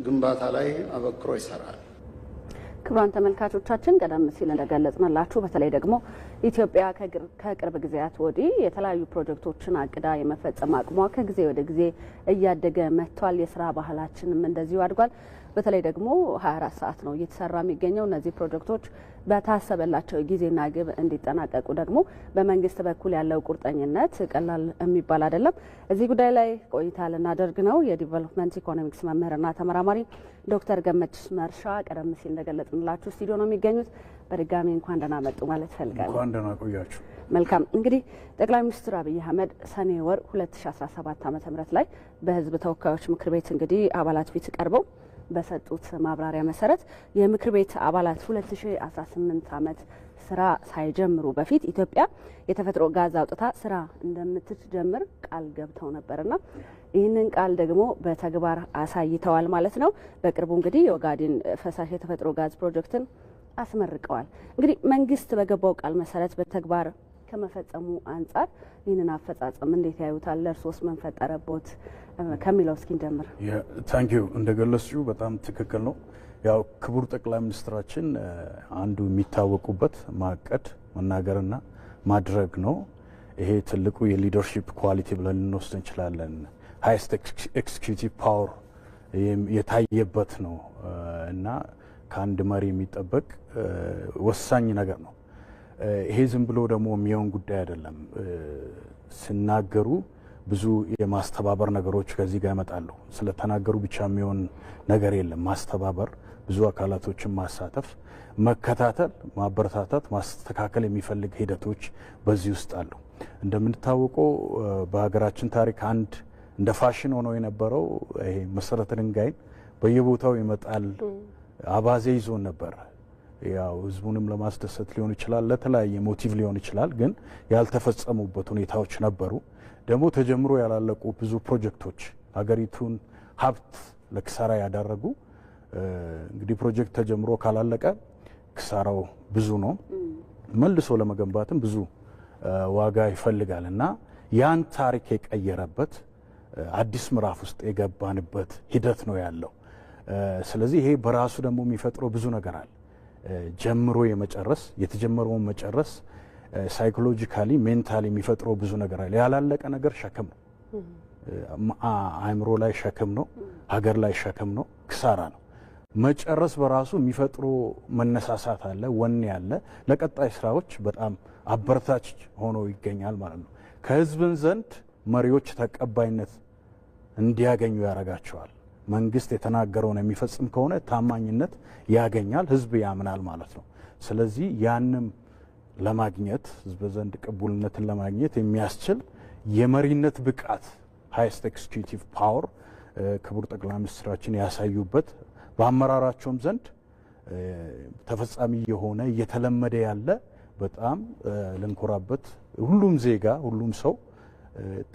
ግንባታ ላይ አበክሮ ይሰራል። ክቡራን ተመልካቾቻችን ቀደም ሲል እንደገለጽንላችሁ በተለይ ደግሞ ኢትዮጵያ ከቅርብ ጊዜያት ወዲህ የተለያዩ ፕሮጀክቶችን አቅዳ የመፈጸም አቅሟ ከጊዜ ወደ ጊዜ እያደገ መጥቷል። የስራ ባህላችንም እንደዚሁ አድጓል። በተለይ ደግሞ 24 ሰዓት ነው እየተሰራ የሚገኘው። እነዚህ ፕሮጀክቶች በታሰበላቸው ጊዜና ግብ እንዲጠናቀቁ ደግሞ በመንግስት በኩል ያለው ቁርጠኝነት ቀላል የሚባል አይደለም። እዚህ ጉዳይ ላይ ቆይታ ልናደርግ ነው። የዲቨሎፕመንት ኢኮኖሚክስ መምህርና ተመራማሪ ዶክተር ገመችስ መርሻ ቀደም ሲል እንደገለጽንላችሁ ስቱዲዮ ነው የሚገኙት። በድጋሚ እንኳን ደህና መጡ ማለት ፈልጋለሁ። እንኳን ደህና ቆያችሁ። መልካም። እንግዲህ ጠቅላይ ሚኒስትር አብይ አህመድ ሰኔ ወር 2017 ዓ.ም ላይ በህዝብ ተወካዮች ምክር ቤት እንግዲህ አባላት ፊት ቀርበው በሰጡት ማብራሪያ መሰረት የምክር ቤት አባላት 2018 ዓመት ስራ ሳይጀምሩ በፊት ኢትዮጵያ የተፈጥሮ ጋዝ አውጥታ ስራ እንደምትጀምር ቃል ገብተው ነበርና ይህንን ቃል ደግሞ በተግባር አሳይተዋል ማለት ነው። በቅርቡ እንግዲህ የኦጋዴን ፈሳሽ የተፈጥሮ ጋዝ ፕሮጀክትን አስመርቀዋል። እንግዲህ መንግስት በገባው ቃል መሰረት በተግባር ከመፈጸሙ አንጻር ይህንን አፈጻጸም እንዴት ያዩታል? ለእርሶስ ምን ፈጠረቦት ከሚለው እስኪ እንጀምር። ታንክ ዩ። እንደገለጽሽው በጣም ትክክል ነው። ያው ክቡር ጠቅላይ ሚኒስትራችን አንዱ የሚታወቁበት ማቀድ መናገርና ማድረግ ነው። ይሄ ትልቁ የሊደርሺፕ ኳሊቲ ብለን ልንወስድ እንችላለን። ሃይስት ኤክስኪዩቲቭ ፓወር የታየበት ነው እና ከአንድ መሪ የሚጠበቅ ወሳኝ ነገር ነው። ይሄ ዝም ብሎ ደግሞ የሚሆን ጉዳይ አይደለም። ሲናገሩ ብዙ የማስተባበር ነገሮች ከዚህ ጋር ይመጣሉ። ስለተናገሩ ብቻ የሚሆን ነገር የለም። ማስተባበር፣ ብዙ አካላቶችን ማሳተፍ፣ መከታተል፣ ማበረታታት፣ ማስተካከል የሚፈልግ ሂደቶች በዚህ ውስጥ አሉ። እንደምንታወቀው በሀገራችን ታሪክ አንድ እንደ ፋሽን ሆኖ የነበረው ይሄ መሰረተ ድንጋይን በየቦታው ይመጣል አባዜ ይዞን ነበር። ያው ህዝቡንም ለማስደሰት ሊሆን ይችላል፣ ለተለያየ ሞቲቭ ሊሆን ይችላል። ግን ያልተፈጸሙበት ሁኔታዎች ነበሩ። ደግሞ ተጀምሮ ያላለቁ ብዙ ፕሮጀክቶች ሀገሪቱን ሀብት ለክሳራ ያዳረጉ እንግዲህ ፕሮጀክት ተጀምሮ ካላለቀ ክሳራው ብዙ ነው። መልሶ ለመገንባትም ብዙ ዋጋ ይፈልጋል እና ያን ታሪክ የቀየረበት አዲስ ምዕራፍ ውስጥ የገባንበት ሂደት ነው ያለው። ስለዚህ ይሄ በራሱ ደግሞ የሚፈጥረው ብዙ ነገር አለ። ጀምሮ የመጨረስ የተጀመረውን መጨረስ ሳይኮሎጂካሊ ሜንታሊ የሚፈጥረው ብዙ ነገር አለ። ያላለቀ ነገር ሸክም ነው። አእምሮ ላይ ሸክም ነው፣ ሀገር ላይ ሸክም ነው፣ ክሳራ ነው። መጨረስ በራሱ የሚፈጥረው መነሳሳት አለ፣ ወኔ አለ። ለቀጣይ ስራዎች በጣም አበረታች ሆኖ ይገኛል ማለት ነው። ከህዝብን ዘንድ መሪዎች ተቀባይነት እንዲያገኙ ያደርጋቸዋል። መንግስት የተናገረውን የሚፈጽም ከሆነ ታማኝነት ያገኛል፣ ህዝብ ያምናል ማለት ነው። ስለዚህ ያንም ለማግኘት ህዝብ ዘንድ ቅቡልነትን ለማግኘት የሚያስችል የመሪነት ብቃት ሃይስት ኤክስኪዩቲቭ ፓወር ክቡር ጠቅላይ ሚኒስትራችን ያሳዩበት በአመራራቸውም ዘንድ ተፈጻሚ የሆነ እየተለመደ ያለ በጣም ልንኮራበት ሁሉም ዜጋ ሁሉም ሰው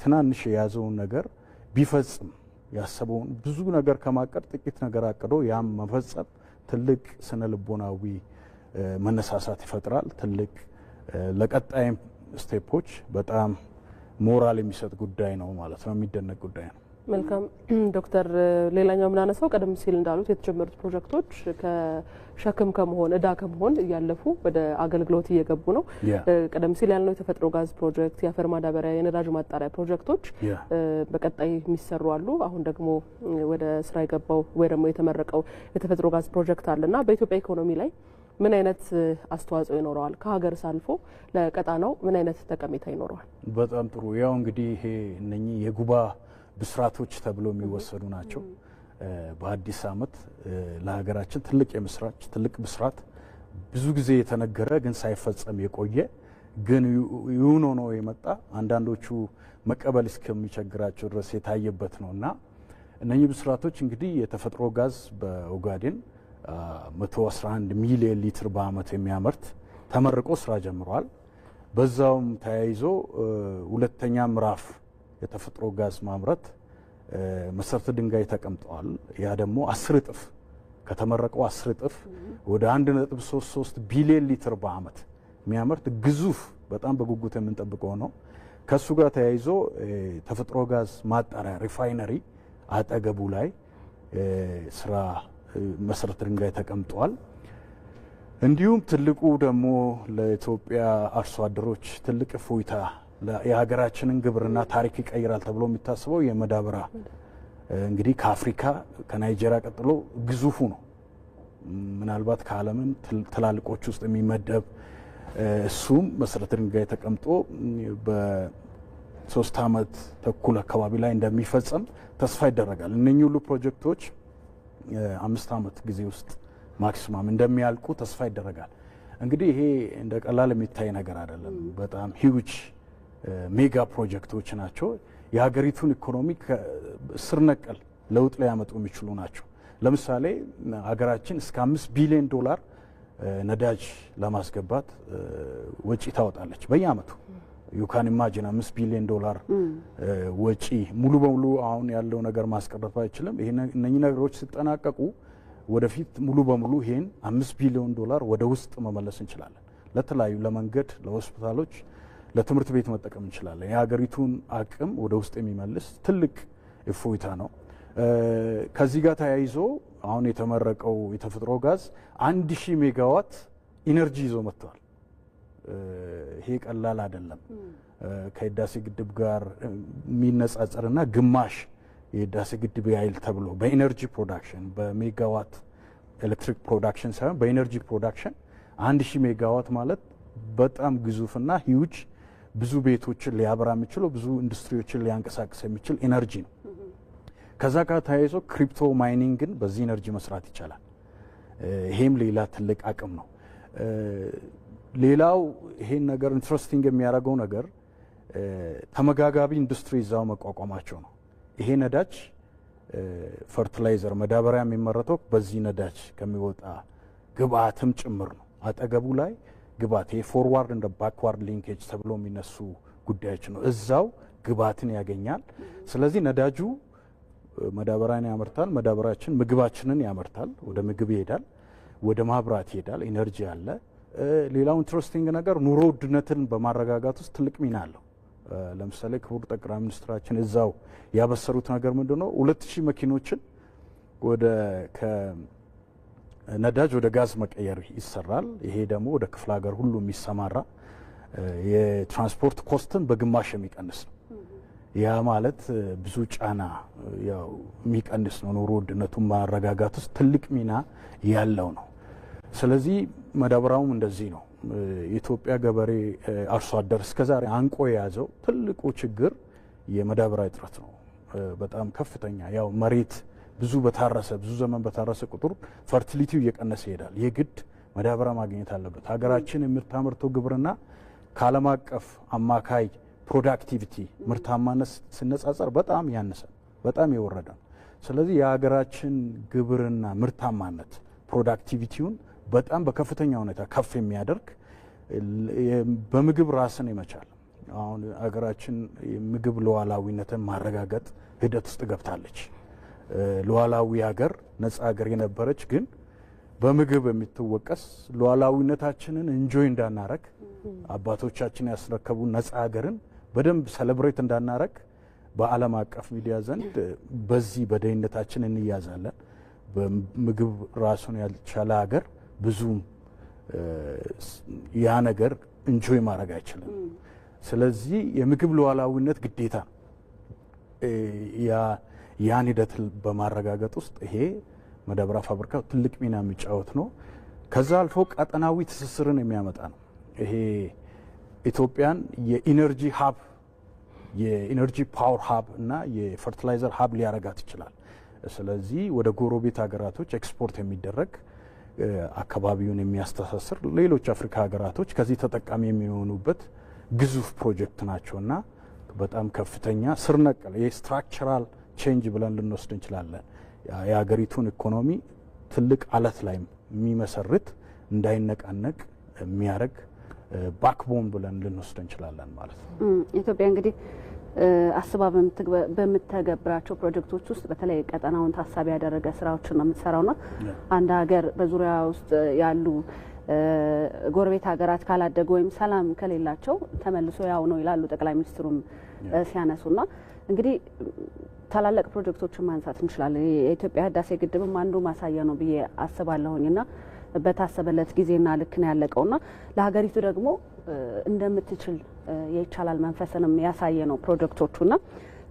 ትናንሽ የያዘውን ነገር ቢፈጽም ያሰበውን ብዙ ነገር ከማቀድ ጥቂት ነገር አቅዶ ያም መፈጸም ትልቅ ስነ ልቦናዊ መነሳሳት ይፈጥራል። ትልቅ ለቀጣይ ስቴፖች በጣም ሞራል የሚሰጥ ጉዳይ ነው ማለት ነው። የሚደነቅ ጉዳይ ነው። መልካም ዶክተር፣ ሌላኛው ምናነሳው ቀደም ሲል እንዳሉት የተጀመሩት ፕሮጀክቶች ከሸክም ከመሆን እዳ ከመሆን እያለፉ ወደ አገልግሎት እየገቡ ነው። ቀደም ሲል ያልነው የተፈጥሮ ጋዝ ፕሮጀክት፣ የአፈር ማዳበሪያ፣ የነዳጅ ማጣሪያ ፕሮጀክቶች በቀጣይ የሚሰሩ አሉ። አሁን ደግሞ ወደ ስራ የገባው ወይ ደግሞ የተመረቀው የተፈጥሮ ጋዝ ፕሮጀክት አለና በኢትዮጵያ ኢኮኖሚ ላይ ምን አይነት አስተዋጽኦ ይኖረዋል? ከሀገርስ አልፎ ለቀጣናው ምን አይነት ጠቀሜታ ይኖረዋል? በጣም ጥሩ። ያው እንግዲህ ይሄ እነኚህ የጉባ ብስራቶች ተብሎ የሚወሰዱ ናቸው። በአዲስ ዓመት ለሀገራችን ትልቅ የምስራች ትልቅ ብስራት ብዙ ጊዜ የተነገረ ግን ሳይፈጸም የቆየ ግን ይሁን ሆኖ የመጣ አንዳንዶቹ መቀበል እስከሚቸግራቸው ድረስ የታየበት ነውና እነኚህ ብስራቶች እንግዲህ የተፈጥሮ ጋዝ በኦጋዴን 111 ሚሊዮን ሊትር በአመት የሚያመርት ተመርቆ ስራ ጀምሯል። በዛውም ተያይዞ ሁለተኛ ምዕራፍ የተፈጥሮ ጋዝ ማምረት መሰረተ ድንጋይ ተቀምጧል። ያ ደግሞ 10 እጥፍ ከተመረቀው 10 እጥፍ ወደ 1.33 ቢሊዮን ሊትር በአመት የሚያመርት ግዙፍ በጣም በጉጉት የምንጠብቀው ነው። ከሱ ጋር ተያይዞ ተፈጥሮ ጋዝ ማጣሪያ ሪፋይነሪ አጠገቡ ላይ ስራ መሰረተ ድንጋይ ተቀምጧል። እንዲሁም ትልቁ ደግሞ ለኢትዮጵያ አርሶ አደሮች ትልቅ እፎይታ የሀገራችንን ግብርና ታሪክ ይቀይራል ተብሎ የሚታሰበው የማዳበሪያ እንግዲህ ከአፍሪካ ከናይጄሪያ ቀጥሎ ግዙፉ ነው። ምናልባት ከዓለምም ትላልቆች ውስጥ የሚመደብ እሱም መሰረተ ድንጋይ ተቀምጦ በ3 ዓመት ተኩል አካባቢ ላይ እንደሚፈጸም ተስፋ ይደረጋል። እነኚህ ሁሉ ፕሮጀክቶች 5 ዓመት ጊዜ ውስጥ ማክሲማም እንደሚያልቁ ተስፋ ይደረጋል። እንግዲህ ይሄ እንደ ቀላል የሚታይ ነገር አይደለም። በጣም ሂውጅ ሜጋ ፕሮጀክቶች ናቸው። የሀገሪቱን ኢኮኖሚ ስር ነቀል ለውጥ ሊያመጡ የሚችሉ ናቸው። ለምሳሌ ሀገራችን እስከ $5 ቢሊዮን ነዳጅ ለማስገባት ወጪ ታወጣለች በየአመቱ። ዩካን ኢማጂን $5 ቢሊዮን ወጪ ሙሉ በሙሉ አሁን ያለው ነገር ማስቀረት አይችልም። እነኚህ ነገሮች ሲጠናቀቁ ወደፊት ሙሉ በሙሉ ይሄን $5 ቢሊዮን ወደ ውስጥ መመለስ እንችላለን። ለተለያዩ ለመንገድ፣ ለሆስፒታሎች፣ ለትምህርት ቤት መጠቀም እንችላለን። የሀገሪቱን አቅም ወደ ውስጥ የሚመልስ ትልቅ እፎይታ ነው። ከዚህ ጋር ተያይዞ አሁን የተመረቀው የተፈጥሮ ጋዝ 1000 ሜጋዋት ኢነርጂ ይዞ መጥቷል። ይሄ ቀላል አይደለም። ከህዳሴ ግድብ ጋር የሚነጻጸርና ግማሽ የህዳሴ ግድብ ያይል ተብሎ በኢነርጂ ፕሮዳክሽን በሜጋዋት ኤሌክትሪክ ፕሮዳክሽን ሳይሆን በኢነርጂ ፕሮዳክሽን 1000 ሜጋዋት ማለት በጣም ግዙፍና ሂውጅ ብዙ ቤቶችን ሊያበራ የሚችል ብዙ ኢንዱስትሪዎችን ሊያንቀሳቅስ የሚችል ኢነርጂ ነው። ከዛ ጋር ተያይዞ ክሪፕቶ ማይኒንግን በዚህ ኢነርጂ መስራት ይቻላል። ይሄም ሌላ ትልቅ አቅም ነው። ሌላው ይሄን ነገር ኢንትረስቲንግ የሚያደርገው ነገር ተመጋጋቢ ኢንዱስትሪ እዛው መቋቋማቸው ነው። ይሄ ነዳጅ ፈርቲላይዘር ማዳበሪያ የሚመረተው በዚህ ነዳጅ ከሚወጣ ግብአትም ጭምር ነው። አጠገቡ ላይ ግብአት የፎርዋርድ እንደ ባክዋርድ ሊንኬጅ ተብሎ የሚነሱ ጉዳዮች ነው። እዛው ግብአትን ያገኛል። ስለዚህ ነዳጁ ማዳበሪያን ያመርታል። ማዳበሪያችን ምግባችንን ያመርታል። ወደ ምግብ ይሄዳል፣ ወደ ማብራት ይሄዳል። ኢነርጂ አለ። ሌላው ኢንትረስቲንግ ነገር ኑሮ ውድነትን በማረጋጋት ውስጥ ትልቅ ሚና አለው። ለምሳሌ ክቡር ጠቅላይ ሚኒስትራችን እዛው ያበሰሩት ነገር ምንድነው? 2000 መኪኖችን ወደ ከነዳጅ ወደ ጋዝ መቀየር ይሰራል። ይሄ ደግሞ ወደ ክፍለ ሀገር ሁሉ የሚሰማራ የትራንስፖርት ኮስትን በግማሽ የሚቀንስ ነው። ያ ማለት ብዙ ጫና ያው የሚቀንስ ነው። ኑሮ ውድነቱን ማረጋጋት ውስጥ ትልቅ ሚና ያለው ነው። ስለዚህ ማዳበሪያውም እንደዚህ ነው። የኢትዮጵያ ገበሬ አርሶ አደር እስከዛሬ አንቆ የያዘው ትልቁ ችግር የማዳበሪያ እጥረት ነው። በጣም ከፍተኛ ያው መሬት ብዙ ዘመን በታረሰ ቁጥር ፈርቲሊቲው እየቀነሰ ይሄዳል። የግድ ማዳበሪያ ማግኘት አለበት። ሀገራችን የምታመርተው ግብርና ከዓለም አቀፍ አማካይ ፕሮዳክቲቪቲ ምርታማነት ሲነጻጸር በጣም ያነሰ በጣም የወረደ ነው። ስለዚህ የሀገራችን ግብርና ምርታማነት ፕሮዳክቲቪቲውን በጣም በከፍተኛ ሁኔታ ከፍ የሚያደርግ በምግብ ራስን ይመቻል። አሁን ሀገራችን የምግብ ሉዓላዊነትን ማረጋገጥ ሂደት ውስጥ ገብታለች። ሉዓላዊ ሀገር ነጻ ሀገር የነበረች ግን በምግብ የምትወቀስ ሉዓላዊነታችንን እንጆይ እንዳናረግ አባቶቻችን ያስረከቡ ነጻ ሀገርን በደንብ ሰለብሬት እንዳናረግ በዓለም አቀፍ ሚዲያ ዘንድ በዚህ በደህንነታችን እንያዛለን። በምግብ ራሱን ያልቻለ ሀገር ብዙም ያ ነገር እንጆይ ማድረግ አይችልም። ስለዚህ የምግብ ሉዓላዊነት ግዴታ ነው። ያን ሂደት በማረጋገጥ ውስጥ ይሄ ማዳበሪያ ፋብሪካ ትልቅ ሚና የሚጫወት ነው። ከዛ አልፎ ቀጠናዊ ትስስርን የሚያመጣ ነው። ይሄ ኢትዮጵያን የኢነርጂ ሀብ የኢነርጂ ፓወር ሀብ እና የፈርቲላይዘር ሀብ ሊያረጋት ይችላል። ስለዚህ ወደ ጎረቤት ሀገራቶች ኤክስፖርት የሚደረግ አካባቢውን የሚያስተሳስር ሌሎች አፍሪካ ሀገራቶች ከዚህ ተጠቃሚ የሚሆኑበት ግዙፍ ፕሮጀክት ናቸውና በጣም ከፍተኛ ስር ነቀል የስትራክቸራል ቼንጅ ብለን ልንወስድ እንችላለን። የሀገሪቱን ኢኮኖሚ ትልቅ አለት ላይ የሚመሰርት እንዳይነቃነቅ የሚያደርግ ባክቦን ብለን ልንወስድ እንችላለን ማለት ነው። ኢትዮጵያ እንግዲህ አስባ በምትተገብራቸው ፕሮጀክቶች ውስጥ በተለይ ቀጠናውን ታሳቢ ያደረገ ስራዎችን ነው የምትሰራውና አንድ ሀገር በዙሪያ ውስጥ ያሉ ጎረቤት ሀገራት ካላደጉ ወይም ሰላም ከሌላቸው ተመልሶ ያው ነው ይላሉ ጠቅላይ ሚኒስትሩም ሲያነሱና እንግዲህ ታላላቅ ፕሮጀክቶችን ማንሳት እንችላለን። የኢትዮጵያ ህዳሴ ግድብም አንዱ ማሳያ ነው ብዬ አስባለሁኝና በታሰበለት ጊዜና ልክ ነው ያለቀውና ለሀገሪቱ ደግሞ እንደምትችል የይቻላል መንፈስንም ያሳየ ነው ፕሮጀክቶቹና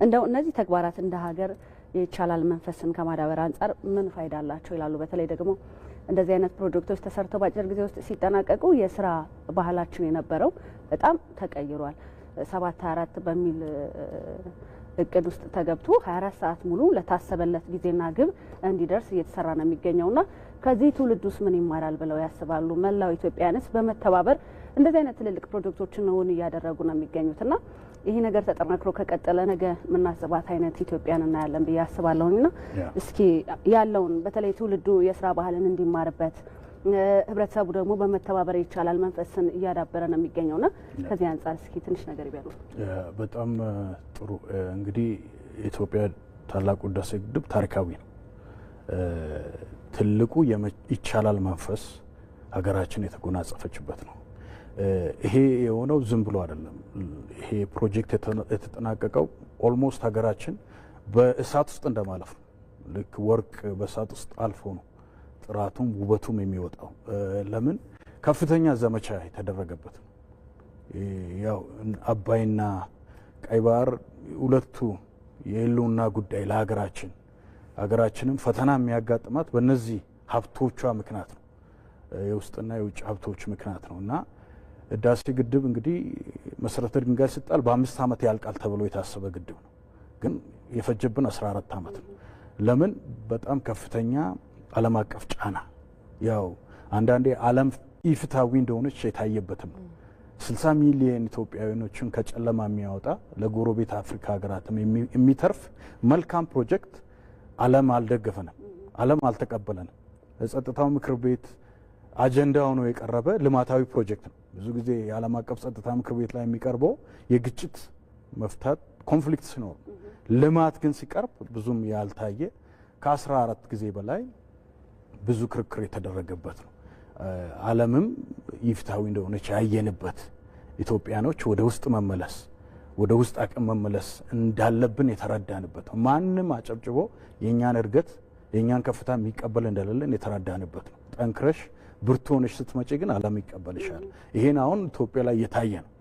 እንደው እነዚህ ተግባራት እንደ ሀገር የይቻላል መንፈስን ከማዳበር አንጻር ምን ፋይዳ አላቸው ይላሉ? በተለይ ደግሞ እንደዚህ አይነት ፕሮጀክቶች ተሰርተው በአጭር ጊዜ ውስጥ ሲጠናቀቁ የስራ ባህላችን የነበረው በጣም ተቀይሯል። 724 በሚል እቅድ ውስጥ ተገብቶ 24 ሰዓት ሙሉ ለታሰበለት ጊዜና ግብ እንዲደርስ እየተሰራ ነው የሚገኘውና ከዚህ ትውልድ ውስጥ ምን ይማራል ብለው ያስባሉ? መላው ኢትዮጵያንስ በመተባበር እንደዚህ አይነት ትልልቅ ፕሮጀክቶችን ነው እያደረጉ ነው የሚገኙትና ይሄ ነገር ተጠናክሮ ከቀጠለ ነገ ምናስባት አይነት ኢትዮጵያን እናያለን ብዬ አስባለሁና እስኪ ያለውን በተለይ ትውልዱ የስራ ባህልን እንዲማርበት ህብረተሰቡ ደግሞ በመተባበር ይቻላል መንፈስን እያዳበረ ነው የሚገኘውና ከዚህ አንጻር እስኪ ትንሽ ነገር ይበሉ። በጣም ጥሩ። እንግዲህ የኢትዮጵያ ታላቁ ህዳሴ ግድብ ታሪካዊ ነው። ትልቁ ይቻላል መንፈስ ሀገራችን የተጎናጸፈችበት ነው። ይሄ የሆነው ዝም ብሎ አይደለም። ይሄ ፕሮጀክት የተጠናቀቀው ኦልሞስት ሀገራችን በእሳት ውስጥ እንደማለፍ ነው። ልክ ወርቅ በእሳት ውስጥ አልፎ ነው ጥራቱም ውበቱም የሚወጣው። ለምን ከፍተኛ ዘመቻ የተደረገበት ነው። ያው አባይና ቀይ ባህር ሁለቱ የህልውና ጉዳይ ለሀገራችን ሀገራችንም ፈተና የሚያጋጥማት በእነዚህ ሀብቶቿ ምክንያት ነው። የውስጥና የውጭ ሀብቶች ምክንያት ነው እና ህዳሴ ግድብ እንግዲህ መሰረተ ድንጋይ ሲጣል በ5 ዓመት ያልቃል ተብሎ የታሰበ ግድብ ነው። ግን የፈጀብን 14 ዓመት ነው። ለምን በጣም ከፍተኛ ዓለም አቀፍ ጫና ያው አንዳንዴ ዓለም ኢፍታዊ እንደሆነች የታየበትም ነው። 60 ሚሊዮን ኢትዮጵያውያኖችን ከጨለማ የሚያወጣ ለጎረቤት አፍሪካ ሀገራትም የሚተርፍ መልካም ፕሮጀክት ዓለም አልደገፈንም፣ ዓለም አልተቀበለንም። ለጸጥታው ምክር ቤት አጀንዳ ሆኖ የቀረበ ልማታዊ ፕሮጀክት ነው። ብዙ ጊዜ የዓለም አቀፍ ጸጥታ ምክር ቤት ላይ የሚቀርበው የግጭት መፍታት ኮንፍሊክት ሲኖር፣ ልማት ግን ሲቀርብ ብዙም ያልታየ ከ14 ጊዜ በላይ ብዙ ክርክር የተደረገበት ነው። ዓለምም ይፍታዊ እንደሆነች ያየንበት ኢትዮጵያኖች ወደ ውስጥ መመለስ ወደ ውስጥ አቅም መመለስ እንዳለብን የተረዳንበት ነው። ማንም አጨብጭቦ የኛን እድገት የኛን ከፍታ የሚቀበል እንደሌለን የተረዳንበት ነው። ጠንክረሽ ብርቱ ሆነሽ ስትመጪ ግን ዓለም ይቀበልሻል። ይሄን አሁን ኢትዮጵያ ላይ የታየ ነው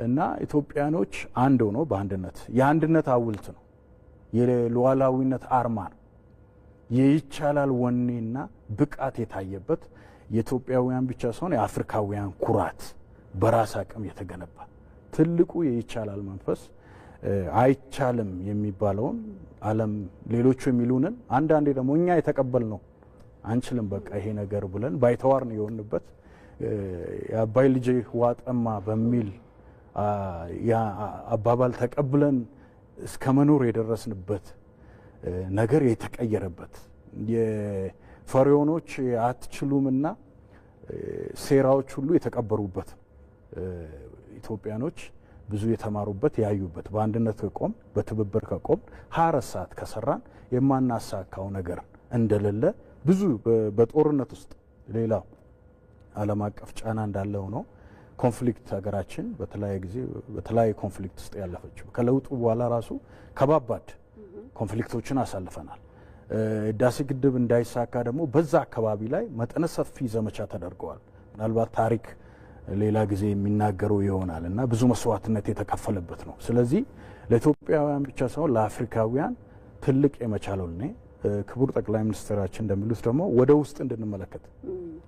እና ኢትዮጵያኖች አንድ ሆነው በአንድነት የአንድነት ሐውልት ነው፣ የሉዓላዊነት አርማ ነው። የይቻላል ወኔና ብቃት የታየበት የኢትዮጵያውያን ብቻ ሳይሆን የአፍሪካውያን ኩራት በራስ አቅም የተገነባ ትልቁ የይቻላል መንፈስ አይቻልም የሚባለውን ዓለም ሌሎቹ የሚሉንን አንዳንዴ ደግሞ እኛ የተቀበልነው አንችልም በቃ ይሄ ነገር ብለን ባይተዋር ነው የሆንበት የአባይ ልጅ ዋጠማ በሚል አባባል ተቀብለን እስከ መኖር የደረስንበት ነገር የተቀየረበት የፈርዖኖች አትችሉምና ሴራዎች ሁሉ የተቀበሩበት ኢትዮጵያኖች ብዙ የተማሩበት ያዩበት በአንድነት ከቆም በትብብር ከቆም 24 ሰዓት ከሰራን የማናሳካው ነገር እንደሌለ ብዙ በጦርነት ውስጥ ሌላው ዓለም አቀፍ ጫና እንዳለ ሆኖ ኮንፍሊክት ሀገራችን በተለያየ ጊዜ በተለያየ ኮንፍሊክት ውስጥ ያለፈችው ከለውጡ በኋላ ራሱ ከባባድ ኮንፍሊክቶችን አሳልፈናል። ህዳሴ ግድብ እንዳይሳካ ደግሞ በዛ አካባቢ ላይ መጠነ ሰፊ ዘመቻ ተደርገዋል። ምናልባት ታሪክ ሌላ ጊዜ የሚናገረው ይሆናል እና ብዙ መስዋዕትነት የተከፈለበት ነው። ስለዚህ ለኢትዮጵያውያን ብቻ ሳይሆን ለአፍሪካውያን ትልቅ የመቻለው ነው። ክቡር ጠቅላይ ሚኒስትራችን እንደሚሉት ደግሞ ወደ ውስጥ እንድንመለከት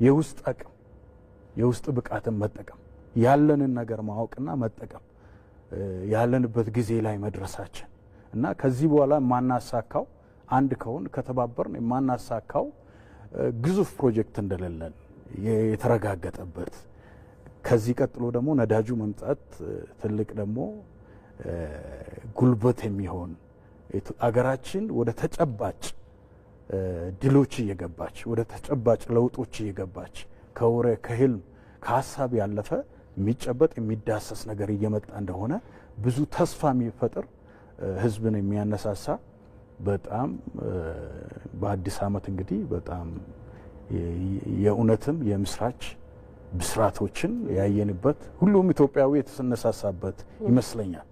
የውስጥ አቅም የውስጥ ብቃትን መጠቀም ያለንን ነገር ማወቅና መጠቀም ያለንበት ጊዜ ላይ መድረሳችን እና ከዚህ በኋላ ማናሳካው አንድ ከሆን ከተባበርን ማናሳካው ግዙፍ ፕሮጀክት እንደሌለን የተረጋገጠበት ከዚህ ቀጥሎ ደግሞ ነዳጁ መምጣት ትልቅ ደግሞ ጉልበት የሚሆን አገራችን ወደ ተጨባጭ ድሎች እየገባች ወደ ተጨባጭ ለውጦች እየገባች ከወሬ ከህልም ከሀሳብ ያለፈ የሚጨበጥ የሚዳሰስ ነገር እየመጣ እንደሆነ ብዙ ተስፋ የሚፈጥር ህዝብን የሚያነሳሳ በጣም በአዲስ ዓመት እንግዲህ በጣም የእውነትም የምስራች ብስራቶችን ያየንበት ሁሉም ኢትዮጵያዊ የተነሳሳበት ይመስለኛል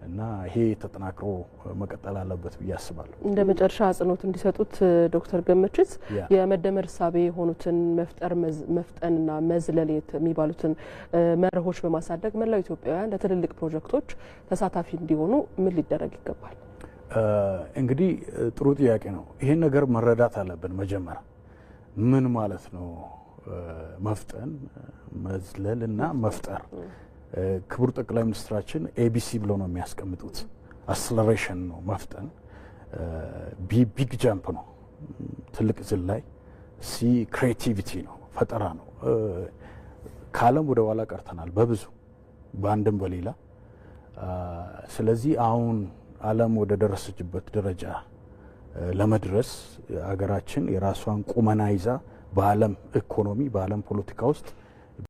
እና ይሄ ተጠናክሮ መቀጠል አለበት ብዬ አስባለሁ። እንደ መጨረሻ አጽንኦት እንዲሰጡት ዶክተር ገመችስ የመደመር ሳቤ የሆኑትን መፍጠንና መዝለል የሚባሉትን መርሆች በማሳደግ መላው ኢትዮጵያውያን ለትልልቅ ፕሮጀክቶች ተሳታፊ እንዲሆኑ ምን ሊደረግ ይገባል? እንግዲህ ጥሩ ጥያቄ ነው። ይሄን ነገር መረዳት አለብን። መጀመሪያ ምን ማለት ነው መፍጠን፣ መዝለል እና መፍጠር? ክቡር ጠቅላይ ሚኒስትራችን ኤቢሲ ብሎ ነው የሚያስቀምጡት። አክሰለሬሽን ነው መፍጠን፣ ቢግ ጃምፕ ነው ትልቅ ዝላይ፣ ሲ ክሬቲቪቲ ነው ፈጠራ ነው። ከዓለም ወደ ኋላ ቀርተናል በብዙ በአንድም በሌላ። ስለዚህ አሁን ዓለም ወደ ደረሰችበት ደረጃ ለመድረስ አገራችን የራሷን ቁመና ይዛ በዓለም ኢኮኖሚ በዓለም ፖለቲካ ውስጥ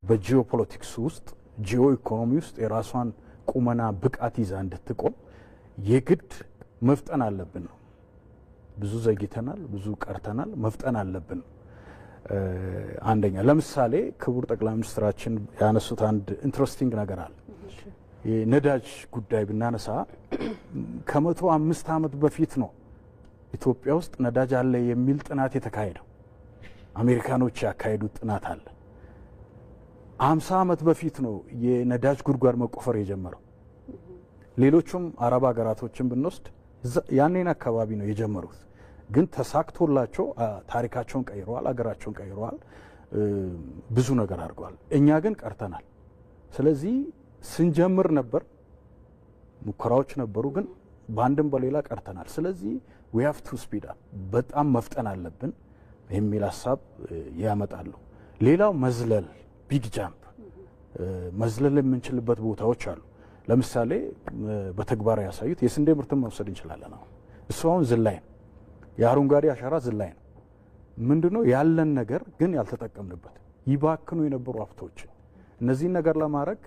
በጂኦፖለቲክስ ውስጥ ጂኦ ኢኮኖሚ ውስጥ የራሷን ቁመና ብቃት ይዛ እንድትቆም የግድ መፍጠን አለብን ነው። ብዙ ዘግይተናል፣ ብዙ ቀርተናል፣ መፍጠን አለብን። አንደኛ ለምሳሌ ክቡር ጠቅላይ ሚኒስትራችን ያነሱት አንድ ኢንትረስቲንግ ነገር አለ። የነዳጅ ጉዳይ ብናነሳ ከ105 ዓመት በፊት ነው ኢትዮጵያ ውስጥ ነዳጅ አለ የሚል ጥናት የተካሄደው። አሜሪካኖች ያካሄዱት ጥናት አለ። 50 ዓመት በፊት ነው የነዳጅ ጉድጓድ መቆፈር የጀመረው። ሌሎቹም አረብ ሀገራቶችን ብንወስድ ያኔን አካባቢ ነው የጀመሩት። ግን ተሳክቶላቸው ታሪካቸውን ቀይረዋል፣ አገራቸውን ቀይረዋል፣ ብዙ ነገር አድርገዋል። እኛ ግን ቀርተናል። ስለዚህ ስንጀምር ነበር፣ ሙከራዎች ነበሩ፣ ግን በአንድም በሌላ ቀርተናል። ስለዚህ we have to speed up፣ በጣም መፍጠን አለብን የሚል ሀሳብ ያመጣሉ። ሌላው መዝለል፣ ቢግ ጃምፕ መዝለል የምንችልበት ቦታዎች አሉ። ለምሳሌ በተግባር ያሳዩት የስንዴ ምርትን መውሰድ እንችላለን። እሱ አሁን ዝላይ ነው። የአረንጓዴ አሻራ ዝላይ ነው። ምንድነው ያለን ነገር ግን ያልተጠቀምንበት ይባክኑ የነበሩ ሀብቶችን እነዚህን ነገር ለማድረግ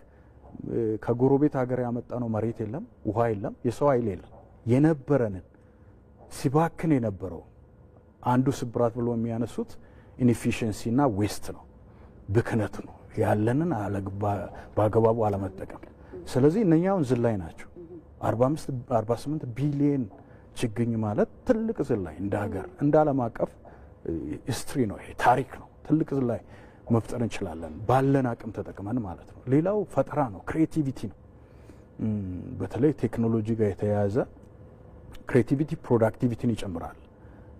ከጎረቤት ሀገር ያመጣነው መሬት የለም፣ ውሃ የለም፣ የሰው ኃይል የለም። የነበረንን ሲባክን የነበረው አንዱ ስብራት ብሎ የሚያነሱት ኢንኤፊሽንሲ እና ዌስት ነው፣ ብክነት ነው። ያለንን በአግባቡ አለመጠቀም። ስለዚህ እነኛውን ዝላይ ናቸው። 48 ቢሊዮን ችግኝ ማለት ትልቅ ዝላይ እንደ ሀገር እንደ ዓለም አቀፍ ሂስትሪ ነው። ይሄ ታሪክ ነው። ትልቅ ዝላይ መፍጠር እንችላለን ባለን አቅም ተጠቅመን ማለት ነው። ሌላው ፈጠራ ነው፣ ክሬቲቪቲ ነው። በተለይ ቴክኖሎጂ ጋር የተያያዘ ክሬቲቪቲ ፕሮዳክቲቪቲን ይጨምራል፣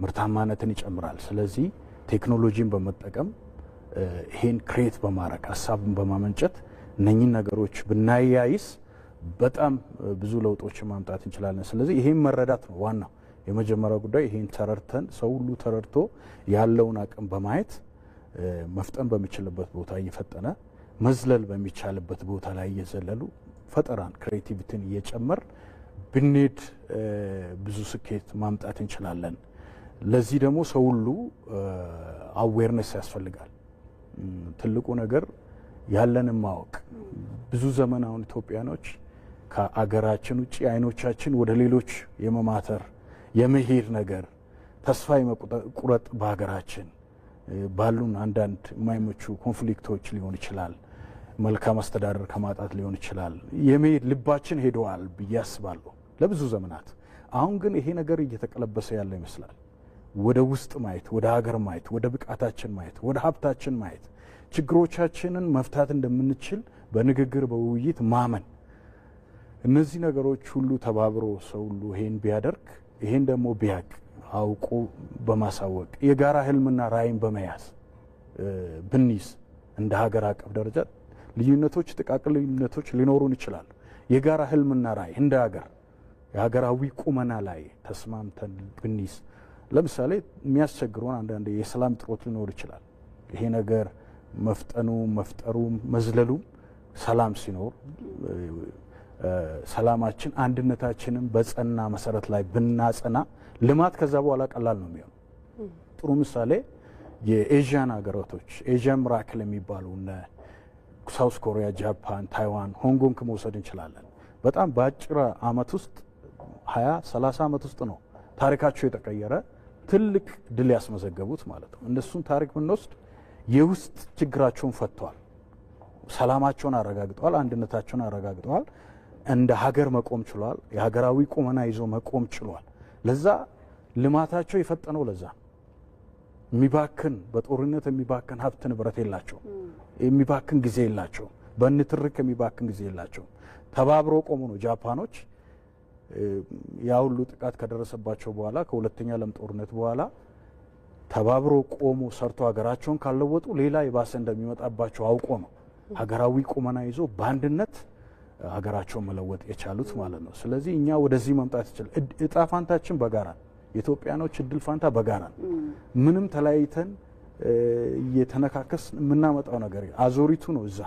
ምርታማነትን ይጨምራል። ስለዚህ ቴክኖሎጂን በመጠቀም ይሄን ክሬት በማድረግ ሀሳብን በማመንጨት እነኚህን ነገሮች ብናያይስ በጣም ብዙ ለውጦችን ማምጣት እንችላለን። ስለዚህ ይሄን መረዳት ነው ዋናው የመጀመሪያው ጉዳይ። ይሄን ተረድተን ሰው ሁሉ ተረድቶ ያለውን አቅም በማየት መፍጠን በሚችልበት ቦታ እየፈጠነ መዝለል በሚቻልበት ቦታ ላይ እየዘለሉ ፈጠራን ክሬቲቪቲን እየጨመር ብንሄድ ብዙ ስኬት ማምጣት እንችላለን። ለዚህ ደግሞ ሰው ሁሉ አዌርነስ ያስፈልጋል። ትልቁ ነገር ያለንን ማወቅ። ብዙ ዘመን አሁን ኢትዮጵያኖች ከአገራችን ውጪ አይኖቻችን ወደ ሌሎች የመማተር የመሄድ ነገር ተስፋ የመቁረጥ በሀገራችን ባሉን አንዳንድ የማይመቹ ኮንፍሊክቶች ሊሆን ይችላል፣ መልካም አስተዳደር ከማጣት ሊሆን ይችላል። የመሄድ ልባችን ሄደዋል ብዬ አስባለሁ ለብዙ ዘመናት። አሁን ግን ይሄ ነገር እየተቀለበሰ ያለ ይመስላል። ወደ ውስጥ ማየት፣ ወደ ሀገር ማየት፣ ወደ ብቃታችን ማየት፣ ወደ ሀብታችን ማየት፣ ችግሮቻችንን መፍታት እንደምንችል በንግግር በውይይት ማመን። እነዚህ ነገሮች ሁሉ ተባብሮ ሰው ሁሉ ይሄን ቢያደርግ ይሄን ደግሞ ቢያቅ አውቆ በማሳወቅ የጋራ ህልምና ራዕይን በመያዝ ብንይዝ እንደ ሀገር አቀፍ ደረጃ ልዩነቶች ጥቃቅን ልዩነቶች ሊኖሩን ይችላሉ። የጋራ ህልምና ራዕይ እንደ ሀገር የሀገራዊ ቁመና ላይ ተስማምተን ብንይዝ ለምሳሌ የሚያስቸግሩን አንዳንድ የሰላም ጥሮት ሊኖር ይችላል። ይሄ ነገር መፍጠኑ መፍጠሩ መዝለሉ ሰላም ሲኖር ሰላማችን አንድነታችንን በጸና መሰረት ላይ ብናጸና ልማት ከዛ በኋላ ቀላል ነው የሚሆነው። ጥሩ ምሳሌ የኤዥያን ሀገራቶች ኤዥያን ሚራክል የሚባሉ እነ ሳውዝ ኮሪያ፣ ጃፓን፣ ታይዋን፣ ሆንግ ኮንግ መውሰድ እንችላለን። በጣም በአጭር አመት ውስጥ 20-30 አመት ውስጥ ነው ታሪካቸው የተቀየረ ትልቅ ድል ያስመዘገቡት ማለት ነው። እነሱን ታሪክ ብንወስድ የውስጥ ችግራቸውን ፈተዋል። ሰላማቸውን አረጋግጠዋል፣ አንድነታቸውን አረጋግጠዋል። እንደ ሀገር መቆም ችሏል። የሀገራዊ ቁመና ይዞ መቆም ችሏል። ለዛ ልማታቸው የፈጠነው ለዛ የሚባክን በጦርነት የሚባክን ሀብት ንብረት የላቸው፣ የሚባክን ጊዜ የላቸው፣ በንትርክ የሚባክን ጊዜ የላቸው። ተባብሮ ቆሙ ነው። ጃፓኖች ያ ሁሉ ጥቃት ከደረሰባቸው በኋላ ከሁለተኛ ዓለም ጦርነት በኋላ ተባብሮ ቆሙ ሰርቶ ሀገራቸውን ካልለወጡ ሌላ የባሰ እንደሚመጣባቸው አውቆ ነው ሀገራዊ ቁመና ይዞ በአንድነት ሀገራቸውን መለወጥ የቻሉት ማለት ነው። ስለዚህ እኛ ወደዚህ መምጣት ይችላል። እጣ ፋንታችን በጋራ የኢትዮጵያኖች እድል ፋንታ በጋራ ምንም ተለያይተን እየተነካከስ የምናመጣው ነገር አዞሪቱ ነው። እዛ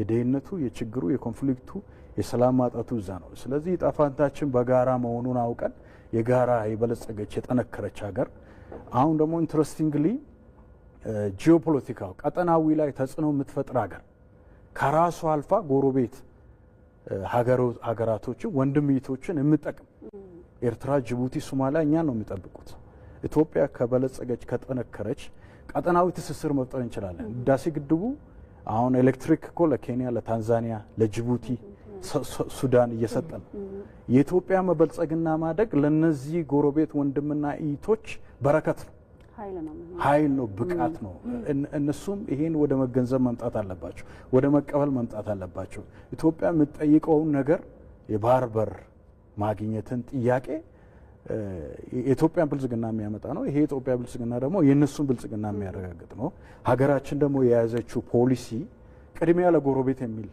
የደህንነቱ፣ የችግሩ፣ የኮንፍሊክቱ፣ የሰላም ማጣቱ እዛ ነው። ስለዚህ እጣ ፋንታችን በጋራ መሆኑን አውቀን የጋራ የበለጸገች የጠነከረች ሀገር አሁን ደግሞ ኢንትረስቲንግሊ ጂኦፖለቲካው ቀጠናዊ ላይ ተጽዕኖ የምትፈጥር ሀገር ከራሱ አልፋ ጎረቤት ሀገራቶችን ወንድምይቶችን የምጠቅም ኤርትራ፣ ጅቡቲ፣ ሶማሊያ እኛን ነው የሚጠብቁት። ኢትዮጵያ ከበለጸገች ከጠነከረች ቀጠናዊ ትስስር መፍጠር እንችላለን። ህዳሴ ግድቡ አሁን ኤሌክትሪክ እኮ ለኬንያ፣ ለታንዛኒያ፣ ለጅቡቲ፣ ሱዳን እየሰጠን የኢትዮጵያ መበልጸግና ማደግ ለነዚህ ጎረቤት ወንድምና እህቶች በረከት ነው፣ ኃይል ነው፣ ብቃት ነው። እነሱም ይሄን ወደ መገንዘብ መምጣት አለባቸው፣ ወደ መቀበል መምጣት አለባቸው። ኢትዮጵያ የምትጠይቀውን ነገር የባህር በር ማግኘትን ጥያቄ የኢትዮጵያን ብልጽግና የሚያመጣ ነው። ይሄ የኢትዮጵያ ብልጽግና ደግሞ የእነሱን ብልጽግና የሚያረጋግጥ ነው። ሀገራችን ደግሞ የያዘችው ፖሊሲ ቅድሚያ ለጎረቤት የሚል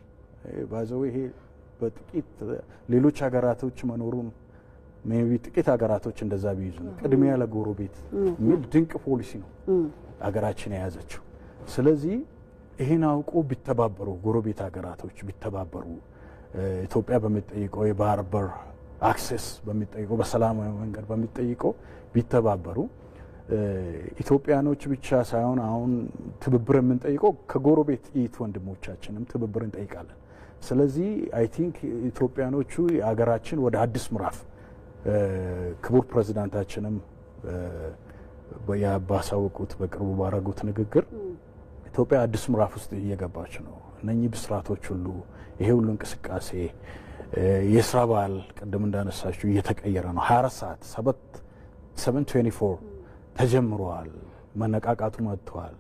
ባዘው ይሄ በጥቂት ሌሎች ሀገራቶች መኖሩን ሜቢ ጥቂት ሀገራቶች እንደዛ ቢይዙ ቅድሚያ ለጎረቤት የሚል ድንቅ ፖሊሲ ነው ሀገራችን የያዘችው። ስለዚህ ይሄን አውቆ ቢተባበሩ ጎረቤት ሀገራቶች ቢተባበሩ ኢትዮጵያ በሚጠይቀው የባህር በር አክሰስ በሚጠይቀው በሰላማዊ መንገድ በሚጠይቀው ቢተባበሩ ኢትዮጵያኖች ብቻ ሳይሆን አሁን ትብብር የምንጠይቀው ከጎረቤት ኢት ወንድሞቻችንም ትብብር እንጠይቃለን። ስለዚህ አይ ቲንክ ኢትዮጵያኖቹ የሀገራችን ወደ አዲስ ምዕራፍ ክቡር ፕሬዝዳንታችንም ባሳወቁት በቅርቡ ባረጉት ንግግር ኢትዮጵያ አዲስ ምዕራፍ ውስጥ እየገባች ነው። እነኚህ ብስራቶች ሁሉ ይሄ ሁሉ እንቅስቃሴ የስራ ባህል ቅድም እንዳነሳችሁ እየተቀየረ ነው። 24 ሰዓት 724 ተጀምሯል። መነቃቃቱ መጥቷል።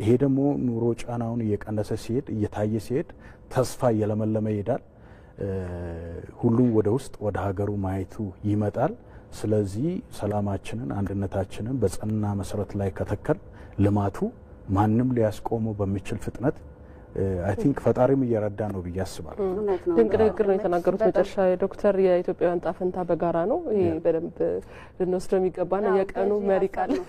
ይሄ ደግሞ ኑሮ ጫናውን እየቀነሰ ሲሄድ እየታየ ሲሄድ ተስፋ እየለመለመ ይሄዳል። ሁሉም ወደ ውስጥ ወደ ሀገሩ ማየቱ ይመጣል። ስለዚህ ሰላማችንን አንድነታችንን በጸና መሰረት ላይ ከተከል ልማቱ ማንም ሊያስቆመው በሚችል ፍጥነት አይ ቲንክ ፈጣሪም እየረዳ ነው ብዬ አስባለሁ። ድንቅ ንግግር ነው የተናገሩት። መጨረሻ ዶክተር የኢትዮጵያውያን ዕጣ ፈንታ በጋራ ነው። ይሄ በደንብ ልንወስደው የሚገባ ነው። የቀኑ መሪ ቃል ነው።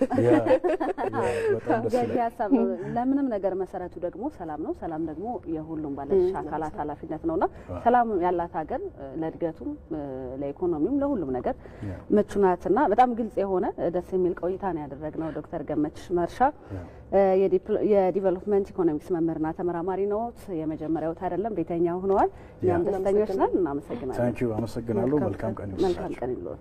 ለምንም ነገር መሰረቱ ደግሞ ሰላም ነው። ሰላም ደግሞ የሁሉም ባለድርሻ አካላት ኃላፊነት ነውና ሰላም ያላት ሀገር ለእድገቱም ለኢኮኖሚውም ለሁሉም ነገር ምቹ ናትና በጣም ግልጽ የሆነ ደስ የሚል ቆይታ ነው ያደረግነው። ዶክተር ገመችሽ መርሻ የዲቨሎፕመንት ኢኮኖሚክስ መምህርና ተመራማሪ ነው። የመጀመሪያው አይደለም ቤተኛ ሆነዋል። እኛም ደስተኞች ነን። እናመሰግናለን። ታንኪዩ። አመሰግናለሁ። መልካም ቀን ይሁን። መልካም ቀን ይሁን።